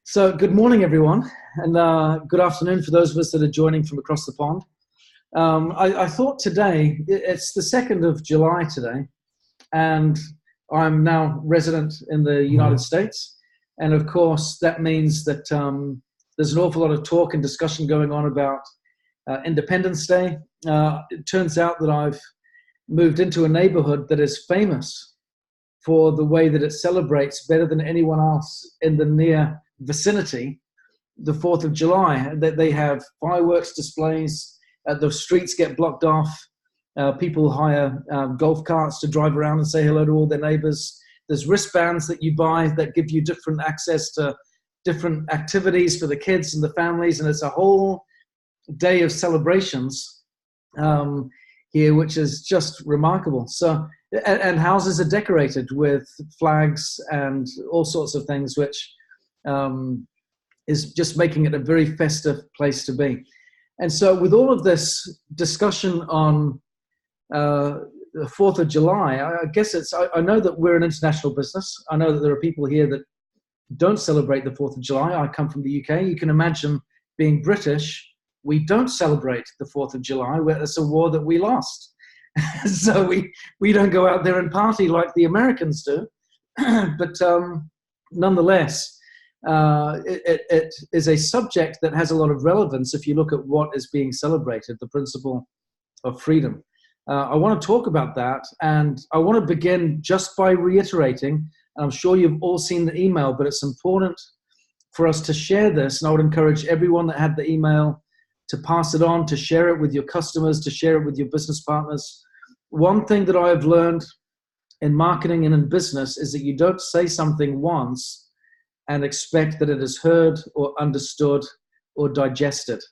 So, good morning, everyone, and good afternoon for those of us that are joining from across the pond. I thought today, it's the 2nd of July today, and I'm now resident in the United States. And of course, that means that there's an awful lot of talk and discussion going on about Independence Day. It turns out that I've moved into a neighborhood that is famous for the way that it celebrates better than anyone else in the near vicinity the 4th of July. That they have fireworks displays, the streets get blocked off, people hire golf carts to drive around and say hello to all their neighbors. There's wristbands that you buy that give you different access to different activities for the kids and the families, and it's a whole day of celebrations here, which is just remarkable. So, and houses are decorated with flags and all sorts of things, which is just making it a very festive place to be. And so with all of this discussion on the 4th of July, I guess I know that we're an international business. I know that there are people here that don't celebrate the 4th of July. I come from the UK. You can imagine being British. We don't celebrate the 4th of July. It's a war that we lost. So we don't go out there and party like the Americans do. But nonetheless, it is a subject that has a lot of relevance if you look at what is being celebrated, the principle of freedom. I want to talk about that, and I want to begin just by reiterating, and I'm sure you've all seen the email, but it's important for us to share this, and I would encourage everyone that had the email to pass it on, to share it with your customers, to share it with your business partners. One thing that I have learned in marketing and in business is that you don't say something once and expect that it is heard or understood or digested.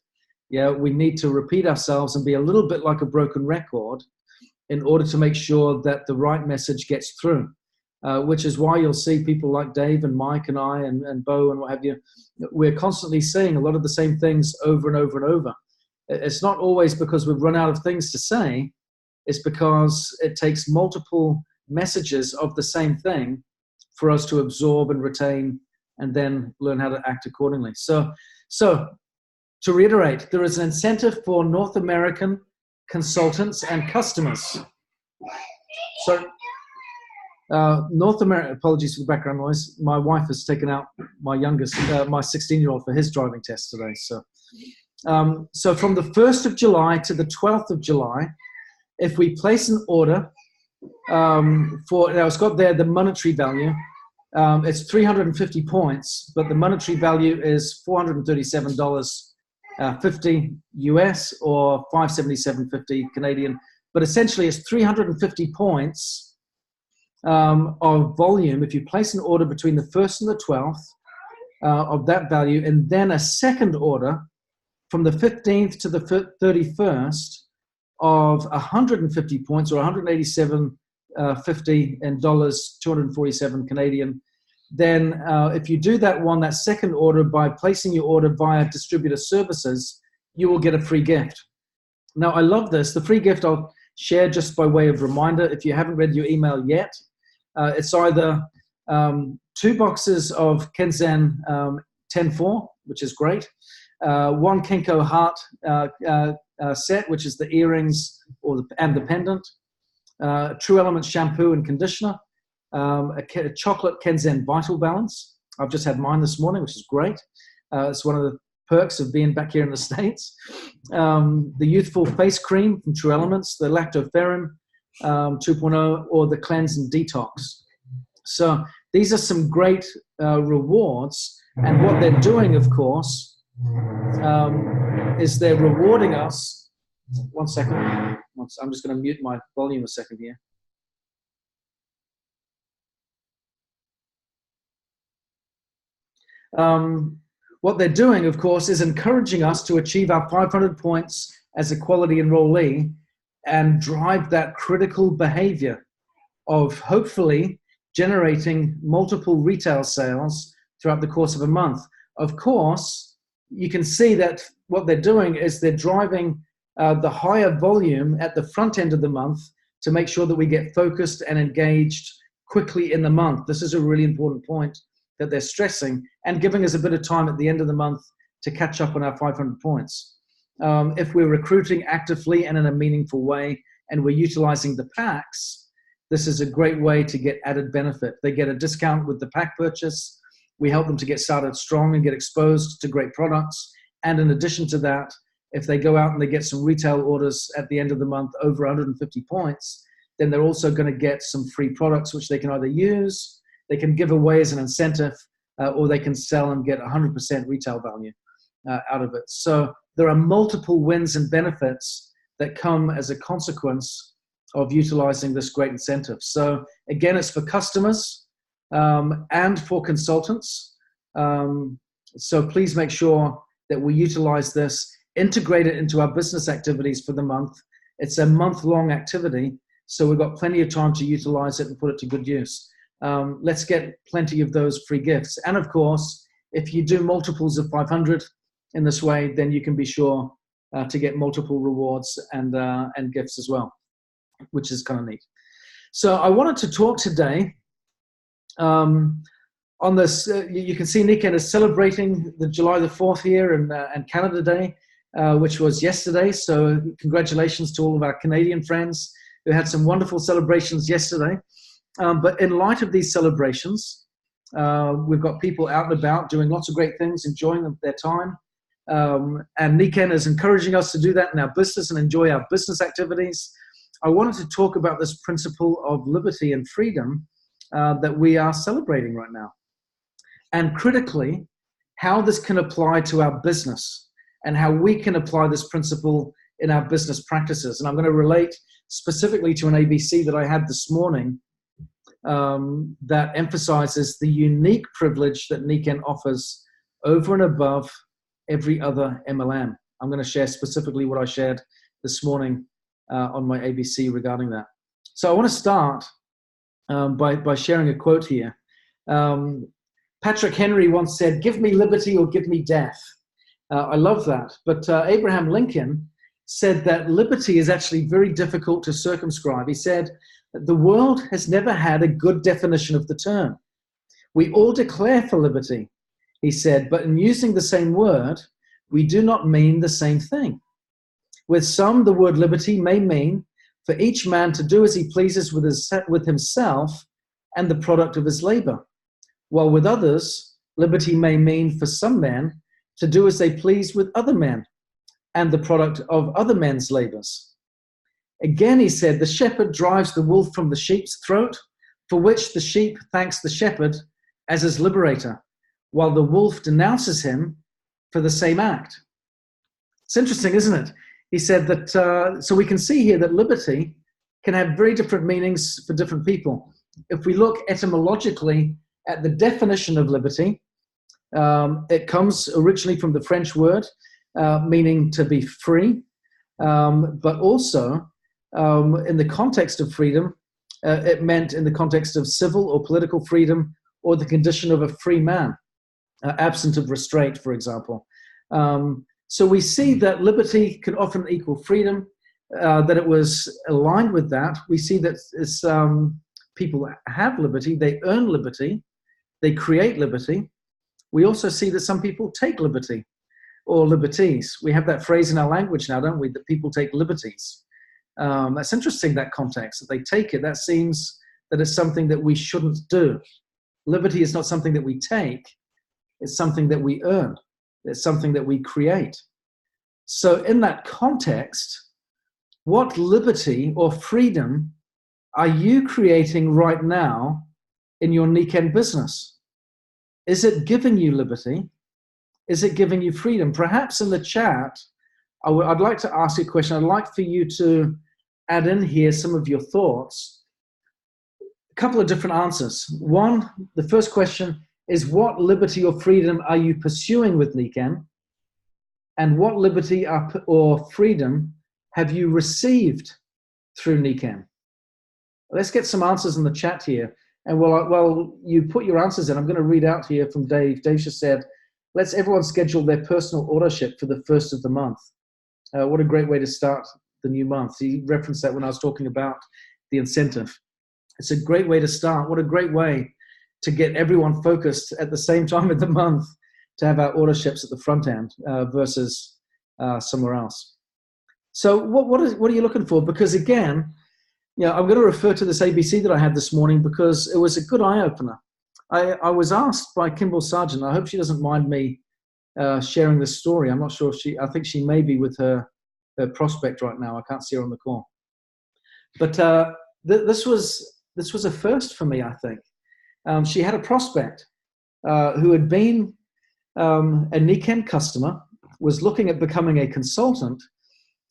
Yeah, we need to repeat ourselves and be a little bit like a broken record in order to make sure that the right message gets through, which is why you'll see people like Dave and Mike and I and Bo and what have you. We're constantly saying a lot of the same things over and over and over. It's not always because we've run out of things to say. It's because it takes multiple messages of the same thing for us to absorb and retain and then learn how to act accordingly. So to reiterate, there is an incentive for North American consultants and customers. So North America, apologies for the background noise. My wife has taken out my youngest, my 16-year-old for his driving test today. So from the 1st of July to the 12th of July, if we place an order now it's got there the monetary value. It's 350 points, but the monetary value is $437.50 US or 577.50 Canadian. But essentially, it's 350 points of volume if you place an order between the 1st and the 12th of that value, and then a second order from the 15th to the 31st of 150 points or 187.50 in dollars, 247 Canadian. Then if you do that second order by placing your order via distributor services, you will get a free gift. Now, I love this. The free gift I'll share just by way of reminder. If you haven't read your email yet, it's either 2 boxes of Kenzen 10-4, which is great, 1 Kenko heart set, which is the earrings and the pendant, True Elements shampoo and conditioner, a chocolate Kenzen Vital Balance. I've just had mine this morning, which is great. It's one of the perks of being back here in the States. The Youthful Face Cream from True Elements, the Lactoferrin 2.0, or the Cleanse and Detox. So these are some great rewards, and what they're doing, of course, is they're rewarding us. One second. I'm just going to mute my volume a second here. What they're doing, of course, is encouraging us to achieve our 500 points as a quality enrollee and drive that critical behavior of hopefully generating multiple retail sales throughout the course of a month. Of course, you can see that what they're doing is they're driving the higher volume at the front end of the month to make sure that we get focused and engaged quickly in the month. This is a really important point that they're stressing, and giving us a bit of time at the end of the month to catch up on our 500 points. If we're recruiting actively and in a meaningful way, and we're utilizing the packs, this is a great way to get added benefit. They get a discount with the pack purchase. We help them to get started strong and get exposed to great products. And in addition to that, if they go out and they get some retail orders at the end of the month over 150 points, then they're also going to get some free products, which they can either use, they can give away as an incentive, or they can sell and get 100% retail value out of it. So there are multiple wins and benefits that come as a consequence of utilizing this great incentive. So again, it's for customers and for consultants. So please make sure that we utilize this, integrate it into our business activities for the month. It's a month-long activity, so we've got plenty of time to utilize it and put it to good use. Let's get plenty of those free gifts. And of course, if you do multiples of 500 in this way, then you can be sure to get multiple rewards and gifts as well, which is kind of neat. So I wanted to talk today on this. You can see Nikken is celebrating the July the 4th here and Canada Day, which was yesterday. So congratulations to all of our Canadian friends who had some wonderful celebrations yesterday. But in light of these celebrations, we've got people out and about doing lots of great things, enjoying their time. And Nikken is encouraging us to do that in our business and enjoy our business activities. I wanted to talk about this principle of liberty and freedom that we are celebrating right now. And critically, how this can apply to our business and how we can apply this principle in our business practices. And I'm going to relate specifically to an ABC that I had this morning that emphasizes the unique privilege that Nikken offers over and above every other MLM. I'm going to share specifically what I shared this morning on my ABC regarding that. So I want to start by sharing a quote here. Patrick Henry once said, "Give me liberty or give me death." I love that. But Abraham Lincoln said that liberty is actually very difficult to circumscribe. He said, "The world has never had a good definition of the term. We all declare for liberty," he said, "but in using the same word, we do not mean the same thing. With some, the word liberty may mean for each man to do as he pleases with himself and the product of his labor, while with others, liberty may mean for some men to do as they please with other men and the product of other men's labors. Again, he said, the shepherd drives the wolf from the sheep's throat, for which the sheep thanks the shepherd as his liberator, while the wolf denounces him for the same act." It's interesting, isn't it? He said that, so we can see here that liberty can have very different meanings for different people. If we look etymologically at the definition of liberty, it comes originally from the French word meaning to be free, but also in the context of freedom, it meant in the context of civil or political freedom or the condition of a free man, absent of restraint, for example. So we see that liberty can often equal freedom, that it was aligned with that. We see that as people have liberty, they earn liberty, they create liberty. We also see that some people take liberty or liberties. We have that phrase in our language now, don't we, that people take liberties. That's interesting, that context, that they take it. That seems that it's something that we shouldn't do. Liberty is not something that we take, it's something that we earn. It's something that we create. So in that context, what liberty or freedom are you creating right now in your Nikken business? Is it giving you liberty? Is it giving you freedom? Perhaps in the chat, I'd like to ask you a question. I'd like for you to add in here some of your thoughts. A couple of different answers. One, the first question is, what liberty or freedom are you pursuing with Nikken? And what liberty or freedom have you received through Nikken? Let's get some answers in the chat here. And while you put your answers in, I'm going to read out here from Dave. Dave just said, let's everyone schedule their personal order ship for the first of the month. What a great way to start the new month. He referenced that when I was talking about the incentive. It's a great way to start. What a great way to get everyone focused at the same time of the month to have our order ships at the front end versus somewhere else. So what are you looking for? Because again, I'm going to refer to this ABC that I had this morning because it was a good eye-opener. I was asked by Kimball Sargent, I hope she doesn't mind me sharing this story. I'm not sure if I think she may be with her prospect right now. I can't see her on the call. But this was a first for me, I think. She had a prospect who had been a Nikken customer, was looking at becoming a consultant,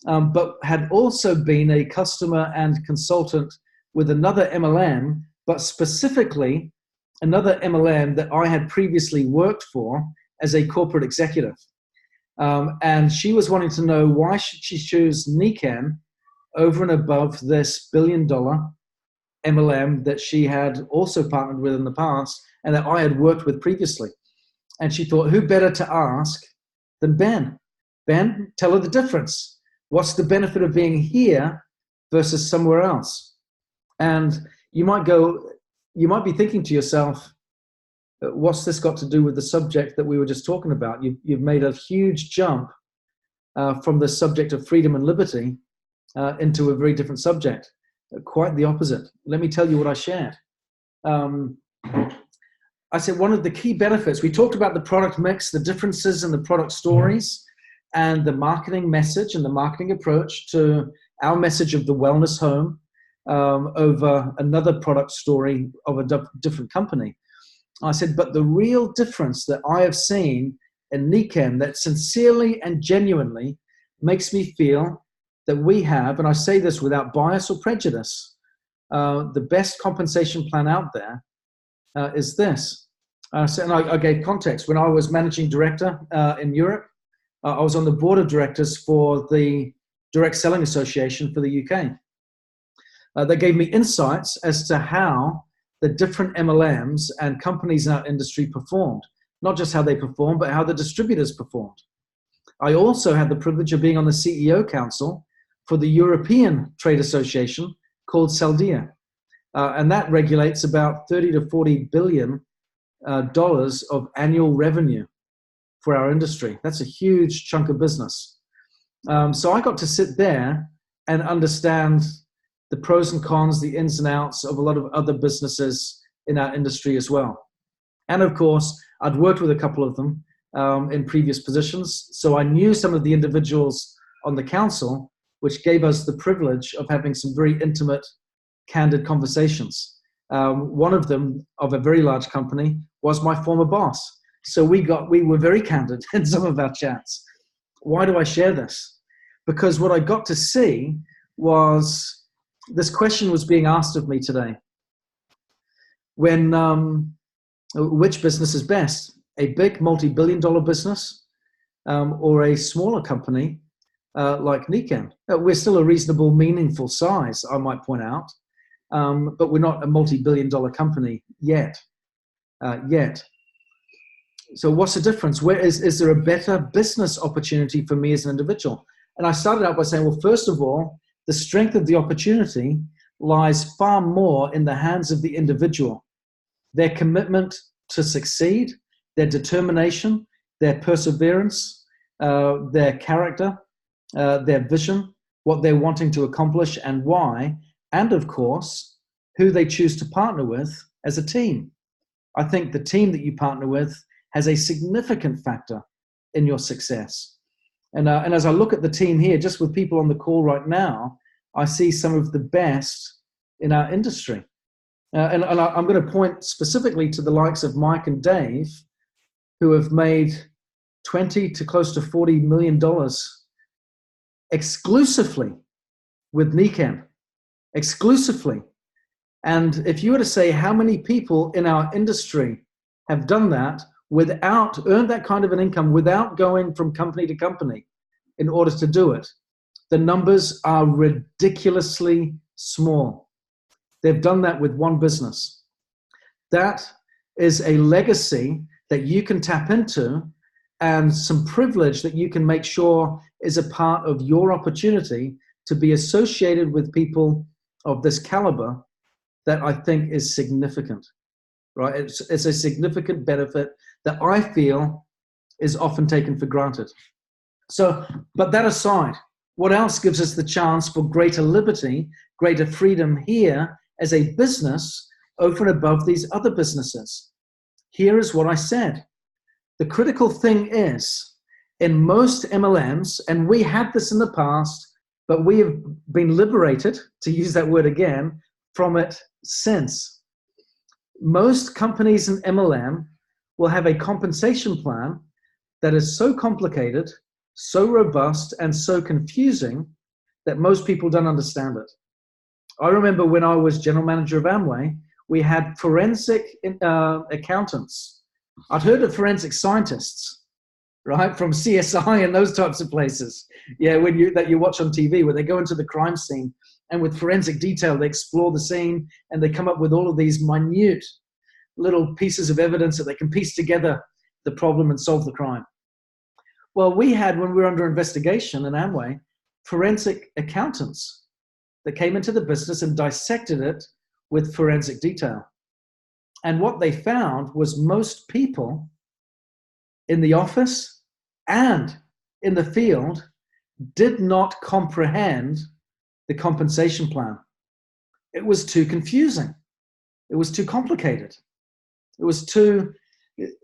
but had also been a customer and consultant with another MLM, but specifically another MLM that I had previously worked for as a corporate executive. And she was wanting to know why should she choose Nikken over and above this billion-dollar MLM that she had also partnered with in the past and that I had worked with previously. And she thought, who better to ask than Ben? Ben, tell her the difference. What's the benefit of being here versus somewhere else? And you might be thinking to yourself, what's this got to do with the subject that we were just talking about? You've made a huge jump from the subject of freedom and liberty into a very different subject. Quite the opposite. Let me tell you what I shared. I said one of the key benefits, we talked about the product mix, the differences in the product stories, and the marketing message and the marketing approach to our message of the wellness home over another product story of a different company. I said, but the real difference that I have seen in Nikken that sincerely and genuinely makes me feel that we have, and I say this without bias or prejudice, the best compensation plan out there is this. And I gave context. When I was managing director in Europe, I was on the board of directors for the Direct Selling Association for the UK. They gave me insights as to how the different MLMs and companies in our industry performed. Not just how they performed, but how the distributors performed. I also had the privilege of being on the CEO Council for the European Trade Association called Saldia. And that regulates about 30 to 40 billion dollars of annual revenue for our industry. That's a huge chunk of business. So I got to sit there and understand the pros and cons, the ins and outs of a lot of other businesses in our industry as well. And of course, I'd worked with a couple of them in previous positions. So I knew some of the individuals on the council, which gave us the privilege of having some very intimate, candid conversations. One of them, of a very large company, was my former boss. So we were very candid in some of our chats. Why do I share this? Because what I got to see was this question was being asked of me today. Which business is best? A big multi-billion-dollar business or a smaller company like Nikken? We're still a reasonable, meaningful size, I might point out, but we're not a multi-billion-dollar company yet. So what's the difference? Is there a better business opportunity for me as an individual? And I started out by saying, well, first of all, the strength of the opportunity lies far more in the hands of the individual. Their commitment to succeed, their determination, their perseverance, their character, their vision, what they're wanting to accomplish and why, and of course, who they choose to partner with as a team. I think the team that you partner with has a significant factor in your success. And as I look at the team here, just with people on the call right now, I see some of the best in our industry. And I'm going to point specifically to the likes of Mike and Dave, who have made $20 to close to $40 million exclusively with Nikken, exclusively. And if you were to say how many people in our industry have done that earned that kind of an income without going from company to company in order to do it, the numbers are ridiculously small. They've done that with one business. That is a legacy that you can tap into and some privilege that you can make sure is a part of your opportunity to be associated with people of this caliber that I think is significant. right? It's a significant benefit that I feel is often taken for granted. So, but that aside, what else gives us the chance for greater liberty, greater freedom here as a business over and above these other businesses? Here is what I said. The critical thing is, in most MLMs, and we had this in the past, but we have been liberated, to use that word again, from it since. Most companies in MLM will have a compensation plan that is so complicated, so robust, and so confusing that most people don't understand it. I remember when I was general manager of Amway, we had forensic accountants. I'd heard of forensic scientists, right, from CSI and those types of places. Yeah, that you watch on TV, where they go into the crime scene and with forensic detail, they explore the scene and they come up with all of these minute little pieces of evidence that they can piece together the problem and solve the crime. Well, we had, when we were under investigation in Amway, forensic accountants that came into the business and dissected it with forensic detail. And what they found was most people in the office and in the field did not comprehend the compensation plan. It was too confusing. It was too complicated. It was too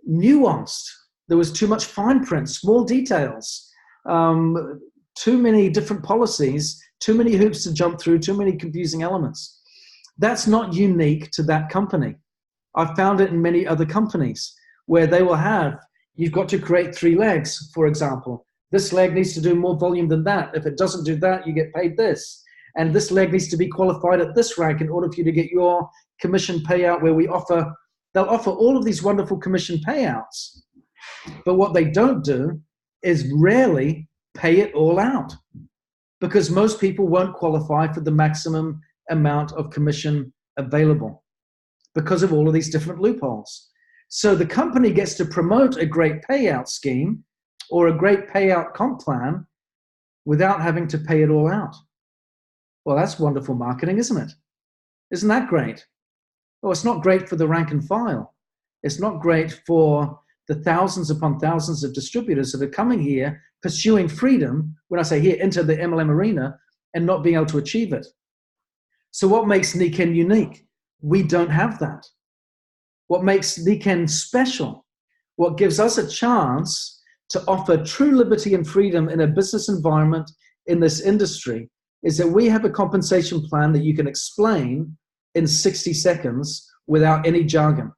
nuanced. There was too much fine print, small details, too many different policies, too many hoops to jump through, too many confusing elements. That's not unique to that company. I've found it in many other companies where they will have, you've got to create 3 legs, for example. This leg needs to do more volume than that. If it doesn't do that, you get paid this. And this leg needs to be qualified at this rank in order for you to get your commission payout, where they'll offer all of these wonderful commission payouts. But what they don't do is rarely pay it all out, because most people won't qualify for the maximum amount of commission available because of all of these different loopholes. So the company gets to promote a great payout scheme or a great payout comp plan without having to pay it all out. Well, that's wonderful marketing, isn't it? Isn't that great? Well, it's not great for the rank and file. It's not great for the thousands upon thousands of distributors that are coming here, pursuing freedom, when I say here, into the MLM arena, and not being able to achieve it. So what makes Nikken unique? We don't have that. What makes Nikken special, what gives us a chance to offer true liberty and freedom in a business environment in this industry, is that we have a compensation plan that you can explain in 60 seconds without any jargon.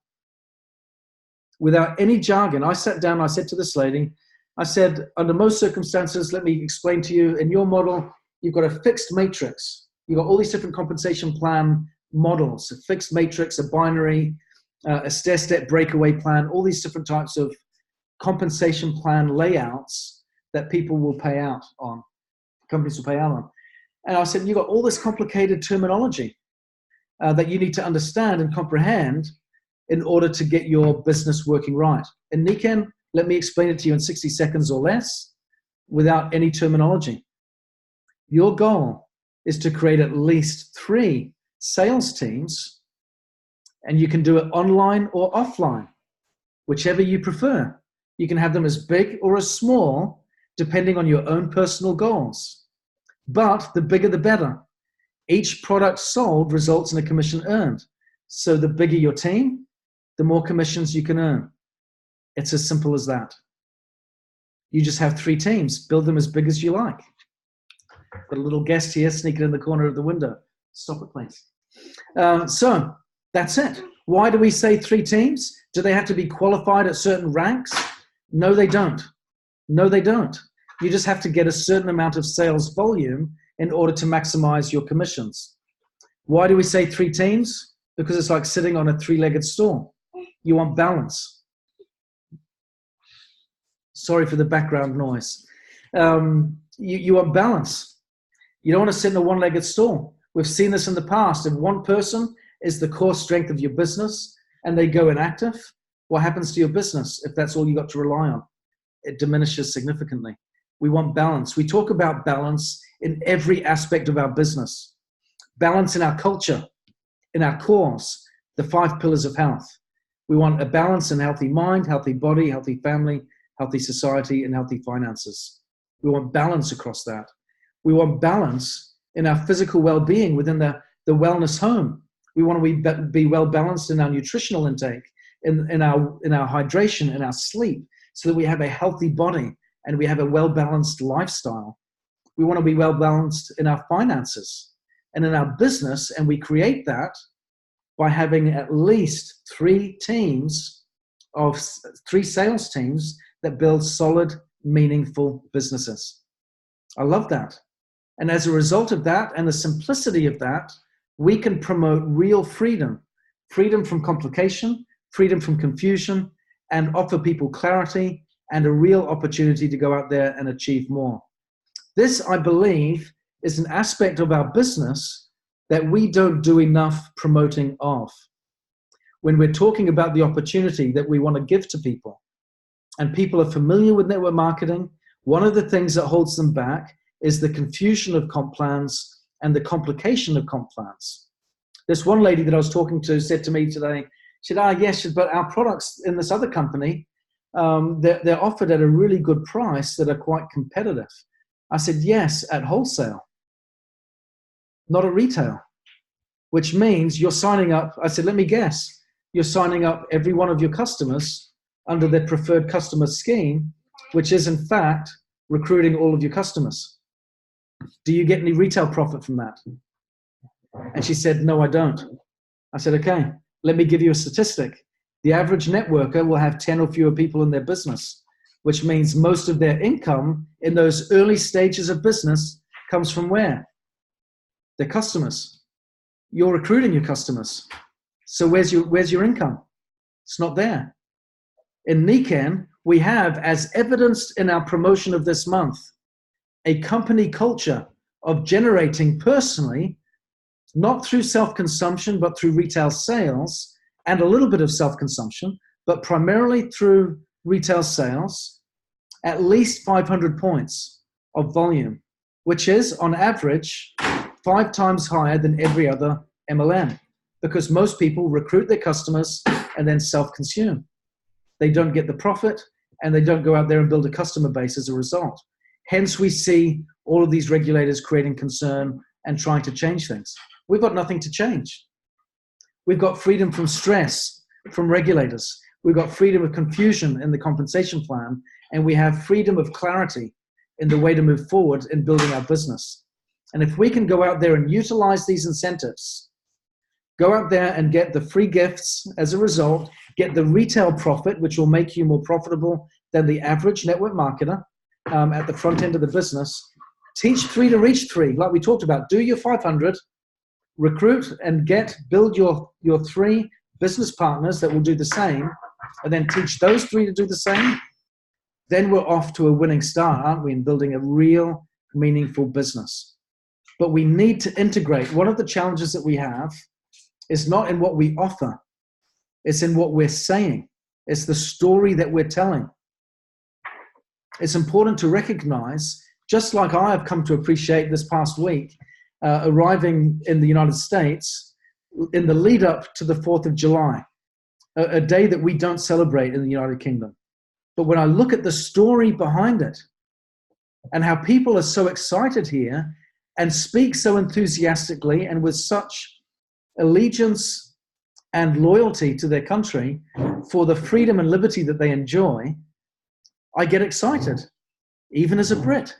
Without any jargon. I sat down, I said to this lady, I said, under most circumstances, let me explain to you, in your model, you've got a fixed matrix. You've got all these different compensation plan models, a fixed matrix, a binary, a stair-step breakaway plan, all these different types of compensation plan layouts that people will pay out on, companies will pay out on. And I said, you've got all this complicated terminology that you need to understand and comprehend in order to get your business working right. In Nikken, let me explain it to you in 60 seconds or less without any terminology. Your goal is to create at least 3 sales teams, and you can do it online or offline, whichever you prefer. You can have them as big or as small, depending on your own personal goals. But the bigger the better. Each product sold results in a commission earned. So the bigger your team, the more commissions you can earn. It's as simple as that. You just have 3 teams, build them as big as you like. Got a little guest here sneaking in the corner of the window. Stop it, please. So that's it. Why do we say 3 teams? Do they have to be qualified at certain ranks? No, they don't. No, they don't. You just have to get a certain amount of sales volume in order to maximize your commissions. Why do we say 3 teams? Because it's like sitting on a 3-legged stool. You want balance. Sorry for the background noise. You want balance. You don't want to sit in a 1-legged stool. We've seen this in the past. If one person is the core strength of your business and they go inactive, what happens to your business if that's all you got to rely on? It diminishes significantly. We want balance. We talk about balance in every aspect of our business. Balance in our culture, in our cause, the 5 pillars of health. We want a balanced and healthy mind, healthy body, healthy family, healthy society, and healthy finances. We want balance across that. We want balance in our physical well-being within the wellness home. We want to be well balanced in our nutritional intake, in our hydration, in our sleep, so that we have a healthy body and we have a well-balanced lifestyle. We want to be well-balanced in our finances and in our business, and we create that by having at least 3 sales teams that build solid, meaningful businesses. I love that. And as a result of that and the simplicity of that, we can promote real freedom, freedom from complication, freedom from confusion, and offer people clarity and a real opportunity to go out there and achieve more. This, I believe, is an aspect of our business that we don't do enough promoting of. When we're talking about the opportunity that we want to give to people, and people are familiar with network marketing, one of the things that holds them back is the confusion of comp plans and the complication of comp plans. This one lady that I was talking to said to me today, she said, yes, but our products in this other company, they're offered at a really good price that are quite competitive. I said, yes, at wholesale, not at retail, which means you're signing up. I said, let me guess, you're signing up every one of your customers under their preferred customer scheme, which is in fact recruiting all of your customers. Do you get any retail profit from that? And she said, no, I don't. I said, okay, let me give you a statistic. The average networker will have 10 or fewer people in their business, which means most of their income in those early stages of business comes from where? Their customers. You're recruiting your customers. So where's your income? It's not there. In Nikken, we have, as evidenced in our promotion of this month, a company culture of generating personally, not through self-consumption, but through retail sales, and a little bit of self-consumption, but primarily through retail sales, at least 500 points of volume, which is, on average, 5 times higher than every other MLM, because most people recruit their customers and then self-consume. They don't get the profit, and they don't go out there and build a customer base as a result. Hence, we see all of these regulators creating concern and trying to change things. We've got nothing to change. We've got freedom from stress from regulators. We've got freedom of confusion in the compensation plan, and we have freedom of clarity in the way to move forward in building our business. And if we can go out there and utilize these incentives, go out there and get the free gifts as a result, get the retail profit, which will make you more profitable than the average network marketer at the front end of the business. Teach 3 to reach 3, like we talked about. Do your 500, recruit and build your 3 business partners that will do the same, and then teach those 3 to do the same. Then we're off to a winning start, aren't we, in building a real, meaningful business. But we need to integrate. One of the challenges that we have is not in what we offer. It's in what we're saying. It's the story that we're telling. It's important to recognize, just like I have come to appreciate this past week, arriving in the United States in the lead up to the 4th of July, a day that we don't celebrate in the United Kingdom. But when I look at the story behind it and how people are so excited here and speak so enthusiastically and with such allegiance and loyalty to their country for the freedom and liberty that they enjoy, I get excited, even as a Brit.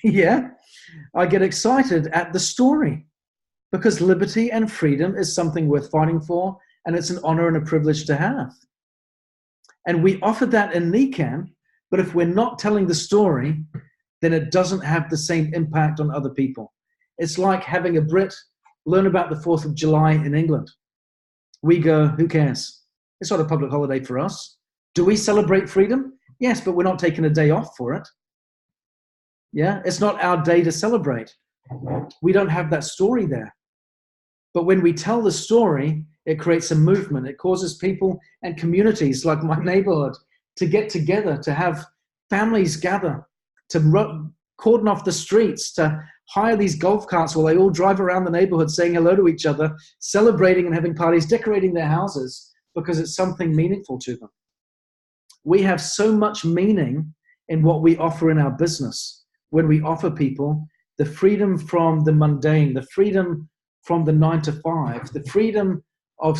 Yeah, I get excited at the story because liberty and freedom is something worth fighting for, and it's an honor and a privilege to have. And we offer that in Nikken, but if we're not telling the story, then it doesn't have the same impact on other people. It's like having a Brit learn about the 4th of July in England. We go, who cares? It's not a public holiday for us. Do we celebrate freedom? Yes, but we're not taking a day off for it. Yeah, it's not our day to celebrate. We don't have that story there. But when we tell the story, it creates a movement. It causes people and communities like my neighborhood to get together, to have families gather, to cordon off the streets, to hire these golf carts while they all drive around the neighborhood saying hello to each other, celebrating and having parties, decorating their houses, because it's something meaningful to them. We have so much meaning in what we offer in our business when we offer people the freedom from the mundane, the freedom from the 9 to 5, the freedom of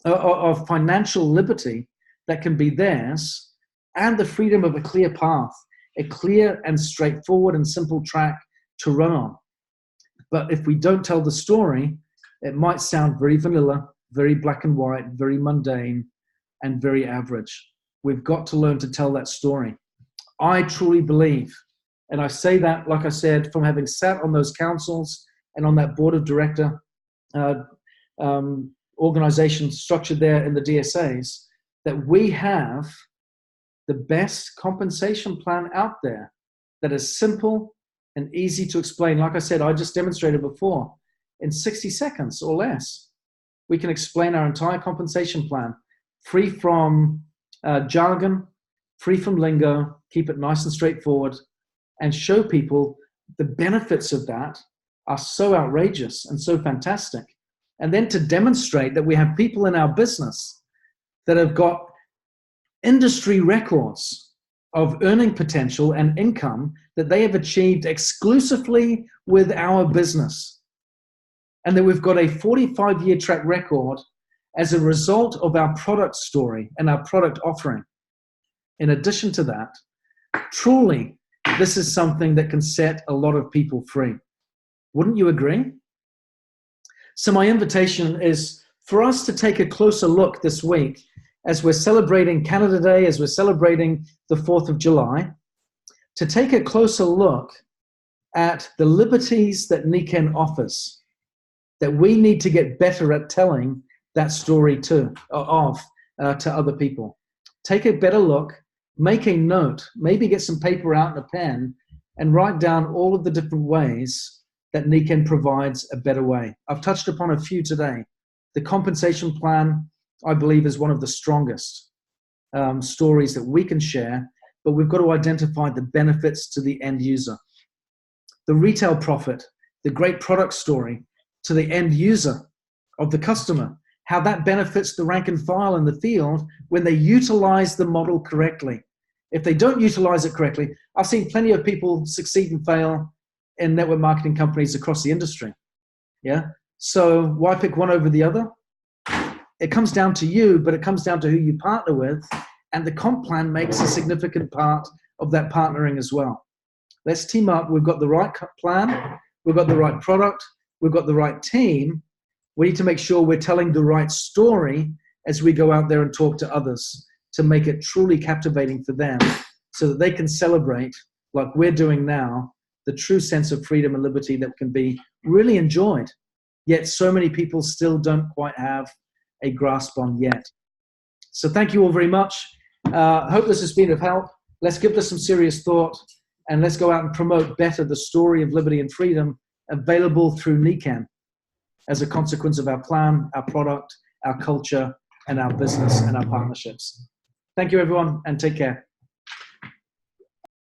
of financial liberty that can be theirs, and the freedom of a clear path, a clear and straightforward and simple track to run on. But if we don't tell the story, it might sound very vanilla, very black and white, very mundane, and very average. We've got to learn to tell that story. I truly believe, and I say that, like I said, from having sat on those councils and on that board of director organization structured there in the DSAs, that we have the best compensation plan out there that is simple and easy to explain. Like I said, I just demonstrated before, in 60 seconds or less, we can explain our entire compensation plan, free from jargon, free from lingo, keep it nice and straightforward, and show people the benefits of that are so outrageous and so fantastic. And then to demonstrate that we have people in our business that have got industry records of earning potential and income that they have achieved exclusively with our business. And that we've got a 45-year track record as a result of our product story and our product offering. In addition to that, truly, this is something that can set a lot of people free. Wouldn't you agree? So my invitation is for us to take a closer look this week as we're celebrating Canada Day, as we're celebrating the 4th of July, to take a closer look at the liberties that Nikken offers, that we need to get better at telling that story to other people. Take a better look, make a note, maybe get some paper out and a pen, and write down all of the different ways that Nikken provides a better way. I've touched upon a few today. The compensation plan, I believe, is one of the strongest stories that we can share, but we've got to identify the benefits to the end user. The retail profit, the great product story to the end user of the customer, how that benefits the rank and file in the field when they utilize the model correctly. If they don't utilize it correctly, I've seen plenty of people succeed and fail in network marketing companies across the industry. Yeah. So why pick one over the other? It comes down to you, but it comes down to who you partner with. And the comp plan makes a significant part of that partnering as well. Let's team up. We've got the right plan. We've got the right product. We've got the right team. We need to make sure we're telling the right story as we go out there and talk to others to make it truly captivating for them so that they can celebrate, like we're doing now, the true sense of freedom and liberty that can be really enjoyed. Yet so many people still don't quite have a grasp on yet. So thank you all very much. Hope this has been of help. Let's give this some serious thought and let's go out and promote better the story of liberty and freedom available through Nikken as a consequence of our plan, our product, our culture, and our business and our partnerships. Thank you, everyone, and take care.